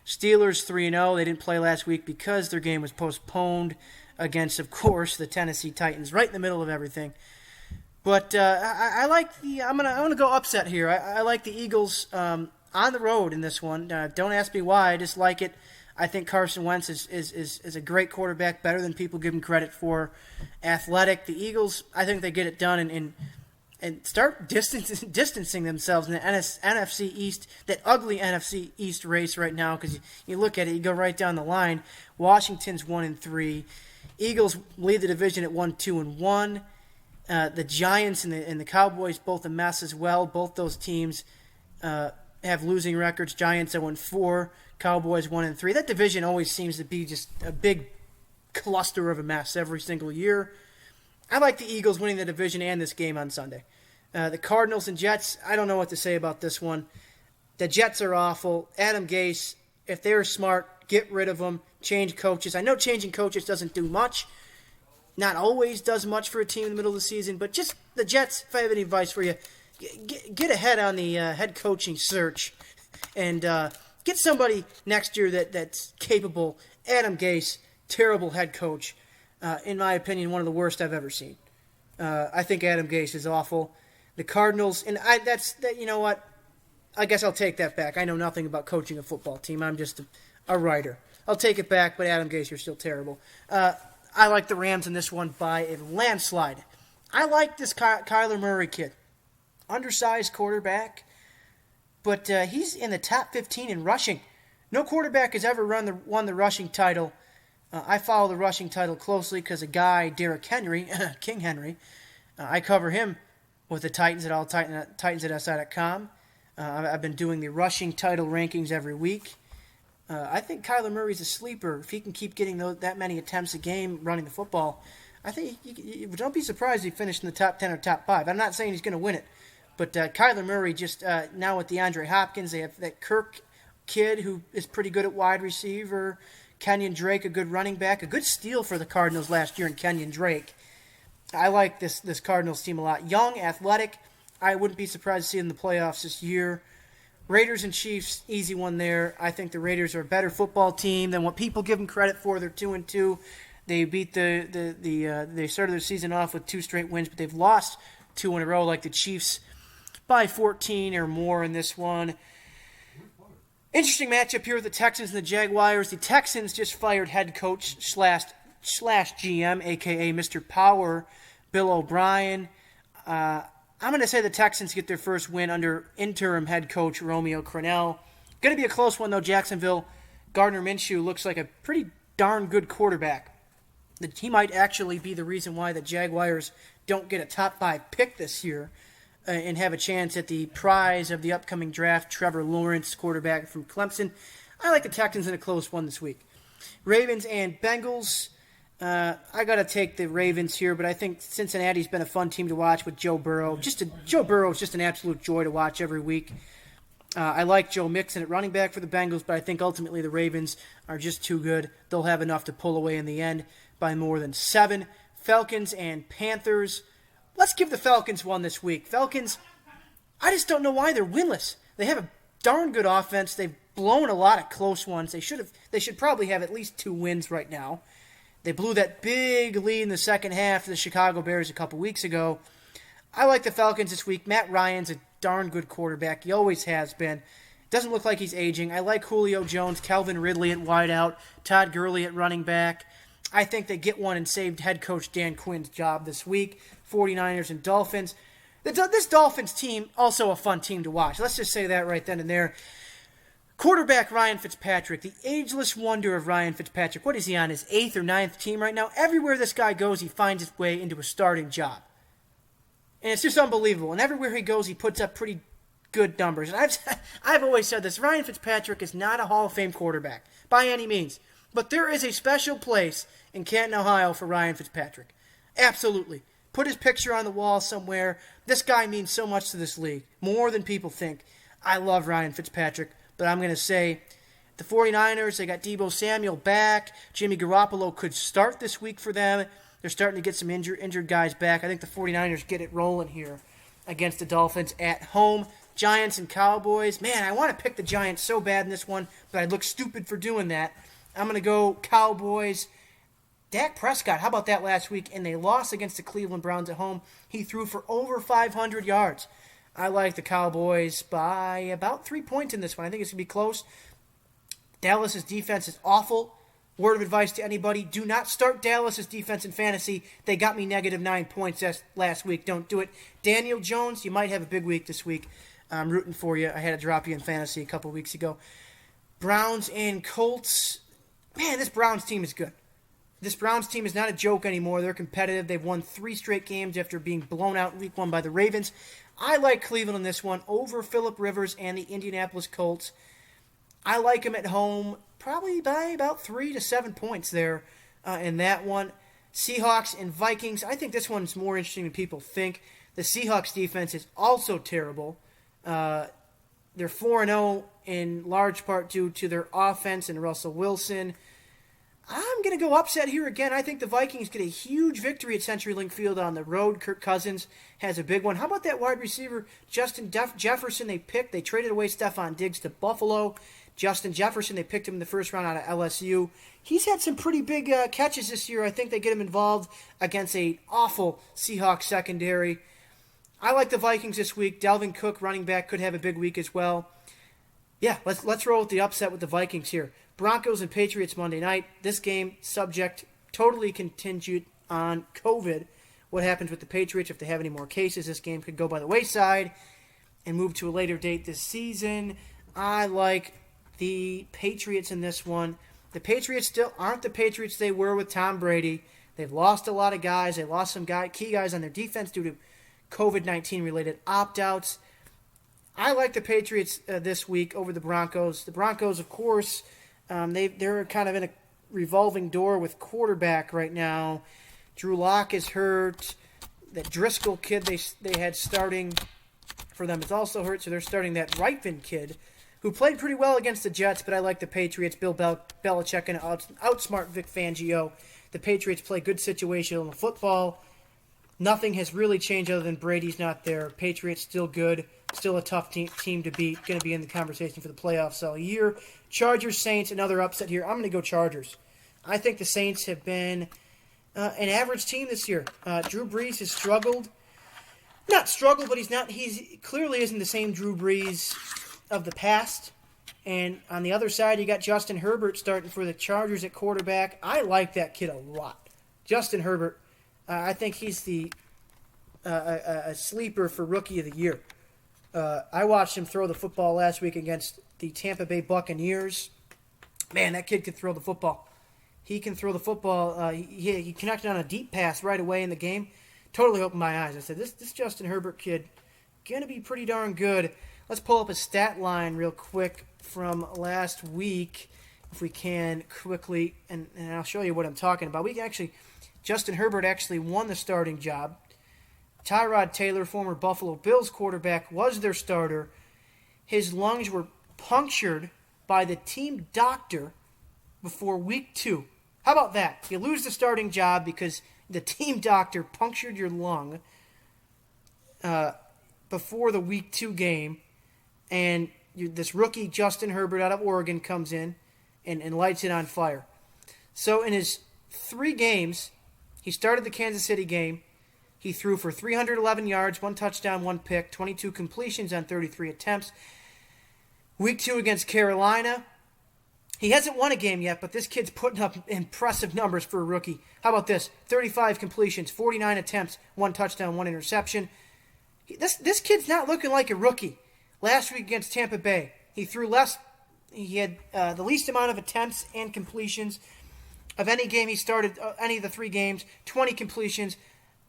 Speaker 1: Steelers 3-0. They didn't play last week because their game was postponed against, of course, the Tennessee Titans, right in the middle of everything. But I like the. I'm gonna go upset here. I like the Eagles on the road in this one. Don't ask me why. I just like it. I think Carson Wentz is a great quarterback, better than people give him credit for. Athletic. The Eagles, I think they get it done and start distancing themselves in the NFC East, that ugly NFC East race right now, because you look at it, you go right down the line. Washington's 1-3. Eagles lead the division at 1-2-1. The Giants and the Cowboys, both a mess as well. Both those teams have losing records. Giants 0-4, Cowboys 1-3. That division always seems to be just a big cluster of a mess every single year. I like the Eagles winning the division and this game on Sunday. The Cardinals and Jets, I don't know what to say about this one. The Jets are awful. Adam Gase, if they're smart, get rid of them, change coaches. I know changing coaches doesn't do much. Not always does much for a team in the middle of the season, but just the Jets, if I have any advice for you, get ahead on the head coaching search and get somebody next year that's capable. Adam Gase, terrible head coach. In my opinion, one of the worst I've ever seen. I think Adam Gase is awful. The Cardinals, and you know what? I guess I'll take that back. I know nothing about coaching a football team. I'm just a writer. I'll take it back, but Adam Gase, you're still terrible. I like the Rams in this one by a landslide. I like this Kyler Murray kid. Undersized quarterback, but he's in the top 15 in rushing. No quarterback has ever won the rushing title. I follow the rushing title closely because a guy, Derrick Henry, King Henry, I cover him with the Titans at Titans@SI.com. I've been doing the rushing title rankings every week. I think Kyler Murray's a sleeper. If he can keep getting that many attempts a game running the football, I think don't be surprised if he finished in the top 10 or top 5. I'm not saying he's going to win it, but Kyler Murray just now with DeAndre Hopkins, they have that Kirk kid who is pretty good at wide receiver. Kenyon Drake, a good running back, a good steal for the Cardinals last year in Kenyon Drake. I like this Cardinals team a lot. Young, athletic. I wouldn't be surprised to see in the playoffs this year. Raiders and Chiefs, easy one there. I think the Raiders are a better football team than what people give them credit for. They're 2-2. They beat they started their season off with 2 straight wins, but they've lost 2 in a row, like the Chiefs by 14 or more in this one. Interesting matchup here with the Texans and the Jaguars. The Texans just fired head coach slash GM, a.k.a. Mr. Power, Bill O'Brien. I'm going to say the Texans get their first win under interim head coach Romeo Crennel. Going to be a close one, though. Jacksonville, Gardner Minshew looks like a pretty darn good quarterback. He might actually be the reason why the Jaguars don't get a top 5 pick this year and have a chance at the prize of the upcoming draft, Trevor Lawrence, quarterback from Clemson. I like the Texans in a close one this week. Ravens and Bengals. I got to take the Ravens here, but I think Cincinnati's been a fun team to watch with Joe Burrow. Joe Burrow is just an absolute joy to watch every week. I like Joe Mixon at running back for the Bengals, but I think ultimately the Ravens are just too good. They'll have enough to pull away in the end by more than 7. Falcons and Panthers. Let's give the Falcons one this week. Falcons, I just don't know why they're winless. They have a darn good offense. They've blown a lot of close ones. They should probably have at least 2 wins right now. They blew that big lead in the second half to the Chicago Bears a couple weeks ago. I like the Falcons this week. Matt Ryan's a darn good quarterback. He always has been. Doesn't look like he's aging. I like Julio Jones, Calvin Ridley at wideout, Todd Gurley at running back. I think they get one and saved head coach Dan Quinn's job this week. 49ers and Dolphins. This Dolphins team, also a fun team to watch. Let's just say that right then and there. Quarterback Ryan Fitzpatrick, the ageless wonder of Ryan Fitzpatrick. What is he on, his 8th or 9th team right now? Everywhere this guy goes, he finds his way into a starting job. And it's just unbelievable. And everywhere he goes, he puts up pretty good numbers. And I've always said this. Ryan Fitzpatrick is not a Hall of Fame quarterback by any means. But there is a special place in Canton, Ohio for Ryan Fitzpatrick. Absolutely. Put his picture on the wall somewhere. This guy means so much to this league. More than people think. I love Ryan Fitzpatrick. But I'm going to say the 49ers, they got Deebo Samuel back. Jimmy Garoppolo could start this week for them. They're starting to get some injured guys back. I think the 49ers get it rolling here against the Dolphins at home. Giants and Cowboys. Man, I want to pick the Giants so bad in this one, but I'd look stupid for doing that. I'm going to go Cowboys. Dak Prescott, how about that last week? And they lost against the Cleveland Browns at home. He threw for over 500 yards. I like the Cowboys by about 3 points in this one. I think it's going to be close. Dallas's defense is awful. Word of advice to anybody, do not start Dallas's defense in fantasy. They got me negative 9 points last week. Don't do it. Daniel Jones, you might have a big week this week. I'm rooting for you. I had to drop you in fantasy a couple weeks ago. Browns and Colts. Man, this Browns team is good. This Browns team is not a joke anymore. They're competitive. They've won 3 straight games after being blown out in week 1 by the Ravens. I like Cleveland in this one over Phillip Rivers and the Indianapolis Colts. I like them at home probably by about 3 to 7 points there in that one. Seahawks and Vikings. I think this one's more interesting than people think. The Seahawks defense is also terrible. They're 4-0 in large part due to their offense and Russell Wilson. I'm going to go upset here again. I think the Vikings get a huge victory at CenturyLink Field on the road. Kirk Cousins has a big one. How about that wide receiver, Justin Jefferson, they picked? They traded away Stephon Diggs to Buffalo. Justin Jefferson, they picked him in the first round out of LSU. He's had some pretty big catches this year. I think they get him involved against an awful Seahawks secondary. I like the Vikings this week. Dalvin Cook, running back, could have a big week as well. Yeah, let's roll with the upset with the Vikings here. Broncos and Patriots Monday night. This game subject totally contingent on COVID. What happens with the Patriots if they have any more cases? This game could go by the wayside and move to a later date this season. I like the Patriots in this one. The Patriots still aren't the Patriots they were with Tom Brady. They've lost a lot of guys. They lost some key guys on their defense due to COVID-19 related opt-outs. I like the Patriots this week over the Broncos. The Broncos, of course, they're kind of in a revolving door with quarterback right now. Drew Lock is hurt. That Driscoll kid they had starting for them is also hurt, so they're starting that Reitman kid, who played pretty well against the Jets, but I like the Patriots. Bill Belichick and outsmart Vic Fangio. The Patriots play good situational football. Nothing has really changed other than Brady's not there. Patriots still good. Still a tough team to beat. Going to be in the conversation for the playoffs all year. Chargers, Saints, another upset here. I'm going to go Chargers. I think the Saints have been an average team this year. Drew Brees has struggled. Not struggled, but he clearly isn't the same Drew Brees of the past. And on the other side, you got Justin Herbert starting for the Chargers at quarterback. I like that kid a lot. Justin Herbert, I think he's a sleeper for Rookie of the Year. I watched him throw the football last week against the Tampa Bay Buccaneers. Man, that kid could throw the football. he can throw the football. He connected on a deep pass right away in the game. Totally opened my eyes. I said, this Justin Herbert kid going to be pretty darn good. Let's pull up a stat line real quick from last week, if we can, quickly, and I'll show you what I'm talking about. Justin Herbert actually won the starting job. Tyrod Taylor, former Buffalo Bills quarterback, was their starter. His lungs were punctured by the team doctor before week 2. How about that? You lose the starting job because the team doctor punctured your lung before the week 2 game, and this rookie Justin Herbert out of Oregon comes in and lights it on fire. So in his 3 games, he started the Kansas City game. He threw for 311 yards, 1 touchdown, 1 pick, 22 completions on 33 attempts. Week 2 against Carolina, he hasn't won a game yet, but this kid's putting up impressive numbers for a rookie. How about this? 35 completions, 49 attempts, 1 touchdown, 1 interception. This kid's not looking like a rookie. Last week against Tampa Bay, he threw less. He had the least amount of attempts and completions of any game he started, any of the 3 games, 20 completions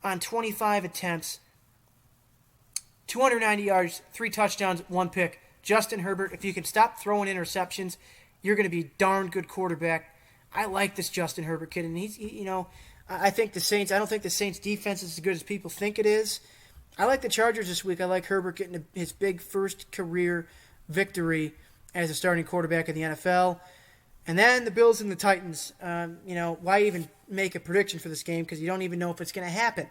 Speaker 1: on 25 attempts, 290 yards, 3 touchdowns, 1 pick. Justin Herbert, if you can stop throwing interceptions, you're going to be a darn good quarterback. I like this Justin Herbert kid, and I think the Saints. I don't think the Saints' defense is as good as people think it is. I like the Chargers this week. I like Herbert getting his big first career victory as a starting quarterback in the NFL. And then the Bills and the Titans. Why even make a prediction for this game because you don't even know if it's going to happen.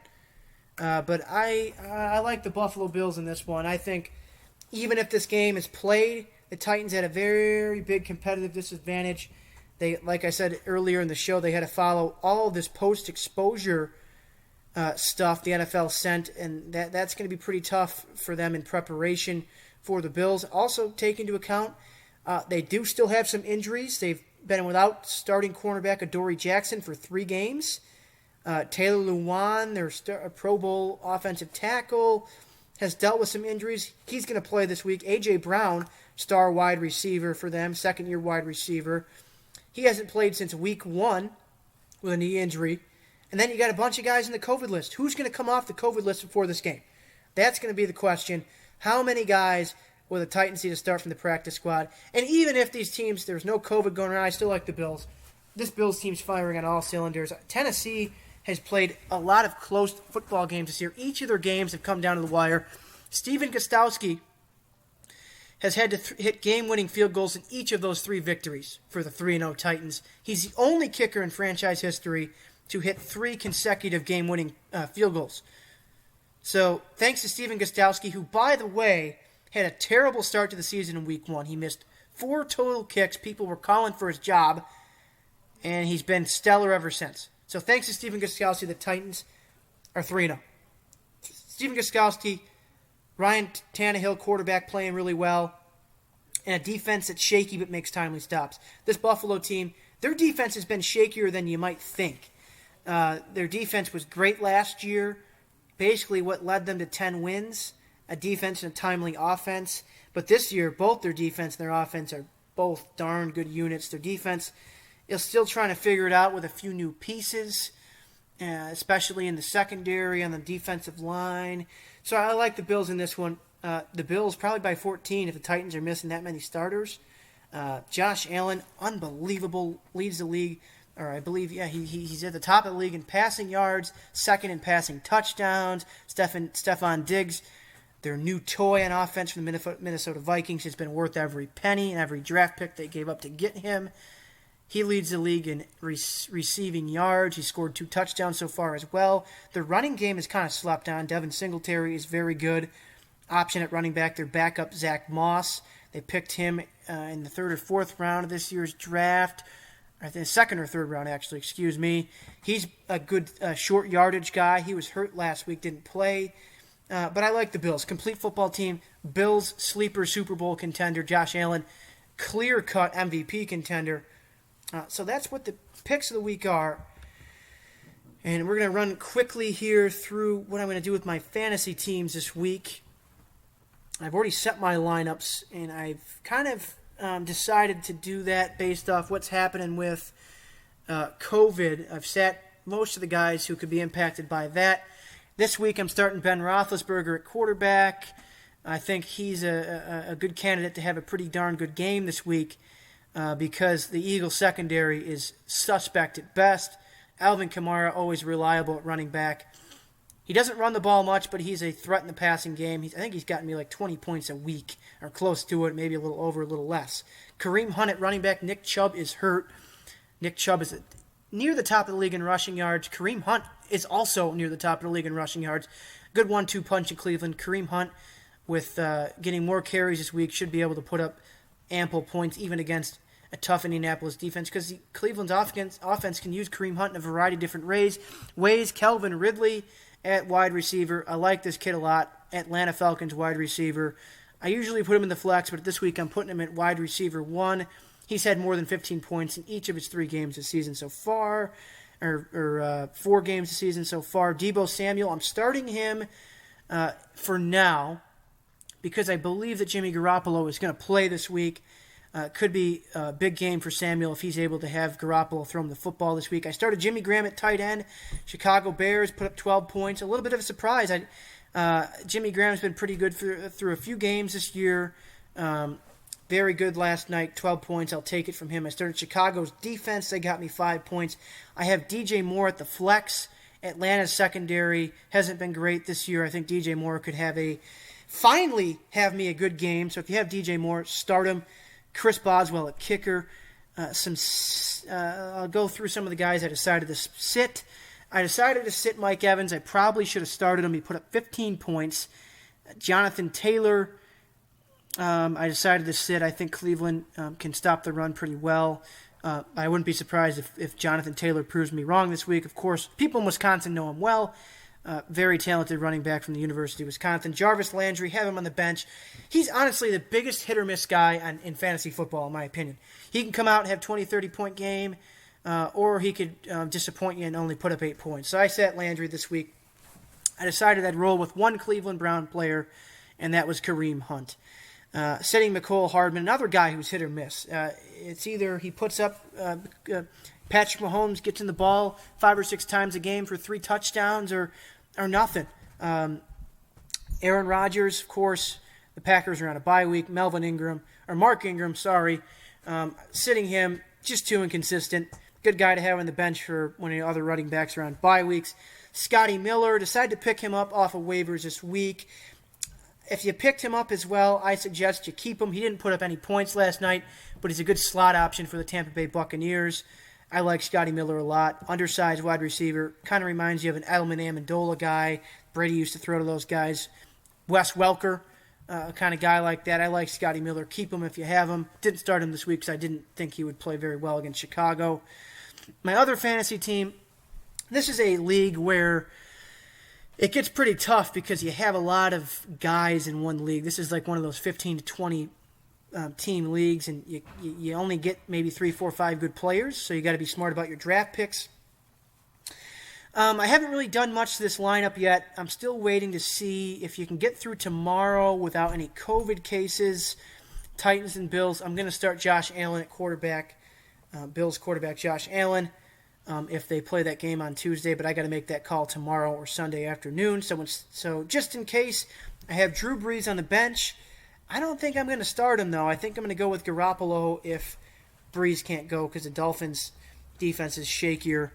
Speaker 1: But I like the Buffalo Bills in this one. I think even if this game is played, the Titans had a very big competitive disadvantage. They, like I said earlier in the show, they had to follow all of this post-exposure stuff the NFL sent, and that's going to be pretty tough for them in preparation for the Bills. Also, take into account, they do still have some injuries. They've been without starting cornerback Adoree Jackson for 3 games. Taylor Lewan, their Pro Bowl offensive tackle, has dealt with some injuries. He's going to play this week. A.J. Brown, star wide receiver for them, second-year wide receiver. He hasn't played since week 1 with a knee injury. And then you got a bunch of guys in the COVID list. Who's going to come off the COVID list before this game? That's going to be the question. How many guys will the Titans need to start from the practice squad? And even if these teams, there's no COVID going around, I still like the Bills. This Bills team's firing on all cylinders. Tennessee has played a lot of close football games this year. Each of their games have come down to the wire. Steven Gostkowski has had to hit game-winning field goals in each of those 3 victories for the 3-0 Titans. He's the only kicker in franchise history to hit 3 consecutive game-winning field goals. So, thanks to Steven Gostkowski, who, by the way, had a terrible start to the season in week 1. He missed 4 total kicks. People were calling for his job, and he's been stellar ever since. So, thanks to Steven Gostkowski, the Titans are 3-0. Steven Gostkowski, Ryan Tannehill, quarterback, playing really well, and a defense that's shaky but makes timely stops. This Buffalo team, their defense has been shakier than you might think. Their defense was great last year, basically what led them to 10 wins, a defense and a timely offense. But this year, both their defense and their offense are both darn good units. Their defense is still trying to figure it out with a few new pieces, especially in the secondary, on the defensive line. So I like the Bills in this one. The Bills probably by 14 if the Titans are missing that many starters. Josh Allen, unbelievable, leads the league. Or I believe, he's at the top of the league in passing yards, second in passing touchdowns. Stephon Diggs, their new toy on offense from the Minnesota Vikings, has been worth every penny and every draft pick they gave up to get him. He leads the league in receiving yards. He scored 2 touchdowns so far as well. The running game is kind of slept on. Devin Singletary is very good. Option at running back, their backup, Zach Moss. They picked him in the 3rd or 4th round of this year's draft. I think 2nd or 3rd round, actually, excuse me. He's a good short yardage guy. He was hurt last week, didn't play. But I like the Bills. Complete football team. Bills, sleeper Super Bowl contender. Josh Allen, clear-cut MVP contender. So that's what the picks of the week are. And we're going to run quickly here through what I'm going to do with my fantasy teams this week. I've already set my lineups, and I've kind of decided to do that based off what's happening with COVID. I've sat most of the guys who could be impacted by that. This week I'm starting Ben Roethlisberger at quarterback. I think he's a good candidate to have a pretty darn good game this week because the Eagles secondary is suspect at best. Alvin Kamara, always reliable at running back. He doesn't run the ball much, but he's a threat in the passing game. I think he's gotten me like 20 points a week, or close to it, maybe a little over, a little less. Kareem Hunt at running back. Nick Chubb is hurt. Nick Chubb is near the top of the league in rushing yards. Kareem Hunt is also near the top of the league in rushing yards. Good 1-2 punch in Cleveland. Kareem Hunt, with getting more carries this week, should be able to put up ample points even against a tough Indianapolis defense because Cleveland's offense can use Kareem Hunt in a variety of different ways. Calvin Ridley at wide receiver. I like this kid a lot. Atlanta Falcons wide receiver. I usually put him in the flex, but this week I'm putting him at wide receiver 1. He's had more than 15 points in each of his 3 games this season so far, or 4 games this season so far. Deebo Samuel, I'm starting him for now because I believe that Jimmy Garoppolo is going to play this week. Could be a big game for Samuel if he's able to have Garoppolo throw him the football this week. I started Jimmy Graham at tight end. Chicago Bears put up 12 points. A little bit of a surprise. Jimmy Graham's been pretty good through a few games this year. Very good last night, 12 points. I'll take it from him. I started Chicago's defense. They got me 5 points. I have DJ Moore at the flex. Atlanta's secondary hasn't been great this year. I think DJ Moore could finally have me a good game. So if you have DJ Moore, start him. Chris Boswell at kicker. I'll go through some of the guys I decided to sit. I decided to sit Mike Evans. I probably should have started him. He put up 15 points. Jonathan Taylor, I decided to sit. I think Cleveland can stop the run pretty well. I wouldn't be surprised if Jonathan Taylor proves me wrong this week. Of course, people in Wisconsin know him well. Very talented running back from the University of Wisconsin. Jarvis Landry, have him on the bench. He's honestly the biggest hit-or-miss guy in fantasy football, in my opinion. He can come out and have 20, 30-point game, or he could disappoint you and only put up 8 points. So I sat Landry this week. I decided I'd roll with one Cleveland Brown player, and that was Kareem Hunt. Sitting McCole Hardman, another guy who's hit or miss. It's either he puts up Patrick Mahomes gets in the ball 5 or 6 times a game for 3 touchdowns or nothing. Aaron Rodgers, of course, the Packers are on a bye week. Mark Ingram, sitting him, just too inconsistent. Good guy to have on the bench for when the other running backs are on bye weeks. Scotty Miller, decided to pick him up off of waivers this week. If you picked him up as well, I suggest you keep him. He didn't put up any points last night, but he's a good slot option for the Tampa Bay Buccaneers. I like Scotty Miller a lot. Undersized wide receiver. Kind of reminds you of an Edelman Amendola guy. Brady used to throw to those guys. Wes Welker, kind of guy like that. I like Scotty Miller. Keep him if you have him. Didn't start him this week because I didn't think he would play very well against Chicago. My other fantasy team, this is a league where it gets pretty tough because you have a lot of guys in one league. This is like one of those 15 to 20 team leagues, and you only get maybe 3, 4, 5 good players, so you got to be smart about your draft picks. I haven't really done much to this lineup yet. I'm still waiting to see if you can get through tomorrow without any COVID cases. Titans and Bills. I'm going to start Josh Allen at quarterback. Bills quarterback Josh Allen. If they play that game on Tuesday, but I got to make that call tomorrow or Sunday afternoon. So just in case, I have Drew Brees on the bench. I don't think I'm going to start him, though. I think I'm going to go with Garoppolo if Brees can't go because the Dolphins' defense is shakier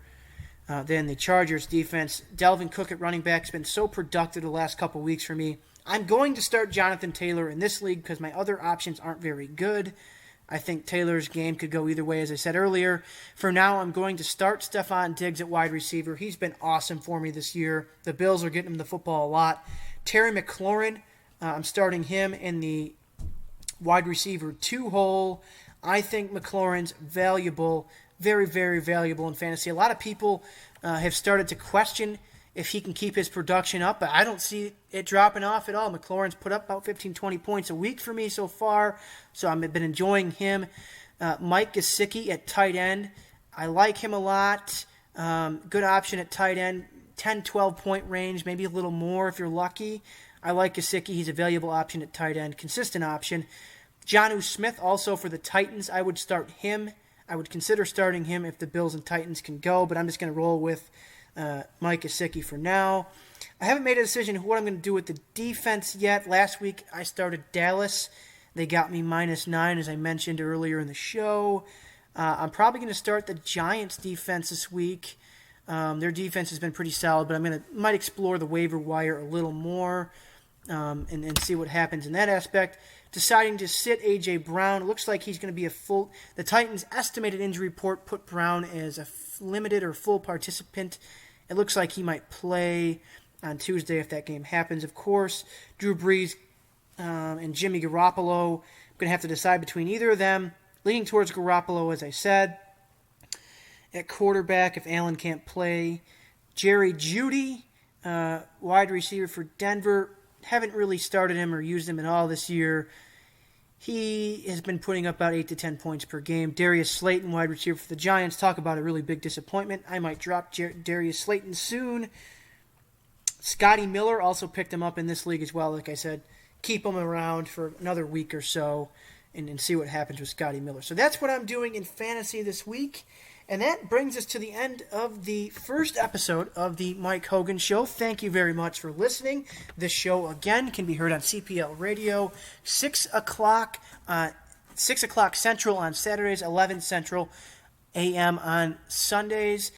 Speaker 1: than the Chargers' defense. Dalvin Cook at running back has been so productive the last couple weeks for me. I'm going to start Jonathan Taylor in this league because my other options aren't very good. I think Taylor's game could go either way, as I said earlier. For now, I'm going to start Stephon Diggs at wide receiver. He's been awesome for me this year. The Bills are getting him the football a lot. Terry McLaurin, I'm starting him in the wide receiver 2 hole. I think McLaurin's valuable, very, very valuable in fantasy. A lot of people have started to question if he can keep his production up, but I don't see it dropping off at all. McLaurin's put up about 15, 20 points a week for me so far, so I've been enjoying him. Mike Gesicki at tight end. I like him a lot. Good option at tight end. 10, 12-point range, maybe a little more if you're lucky. I like Gesicki. He's a valuable option at tight end, consistent option. Jonnu Smith also for the Titans. I would start him I would consider starting him if the Bills and Titans can go, but I'm just going to roll with Mike Gesicki for now. I haven't made a decision what I'm going to do with the defense yet. Last week I started Dallas. They got me -9, as I mentioned earlier in the show. I'm probably going to start the Giants defense this week. Their defense has been pretty solid, but might explore the waiver wire a little more and see what happens in that aspect. Deciding to sit A.J. Brown. It looks like he's going to be the Titans' estimated injury report put Brown as a limited or full participant. It looks like he might play on Tuesday if that game happens. Of course, Drew Brees and Jimmy Garoppolo. I'm going to have to decide between either of them. Leaning towards Garoppolo, as I said. At quarterback, if Allen can't play. Jerry Jeudy, wide receiver for Denver. Haven't really started him or used him at all this year. He has been putting up about 8 to 10 points per game. Darius Slayton, wide receiver for the Giants. Talk about a really big disappointment. I might drop Darius Slayton soon. Scotty Miller also picked him up in this league as well. Like I said, keep him around for another week or so and see what happens with Scotty Miller. So that's what I'm doing in fantasy this week. And that brings us to the end of the first episode of the Mike Hogan Show. Thank you very much for listening. This show, again, can be heard on CPL Radio, 6 o'clock Central on Saturdays, 11 Central a.m. on Sundays.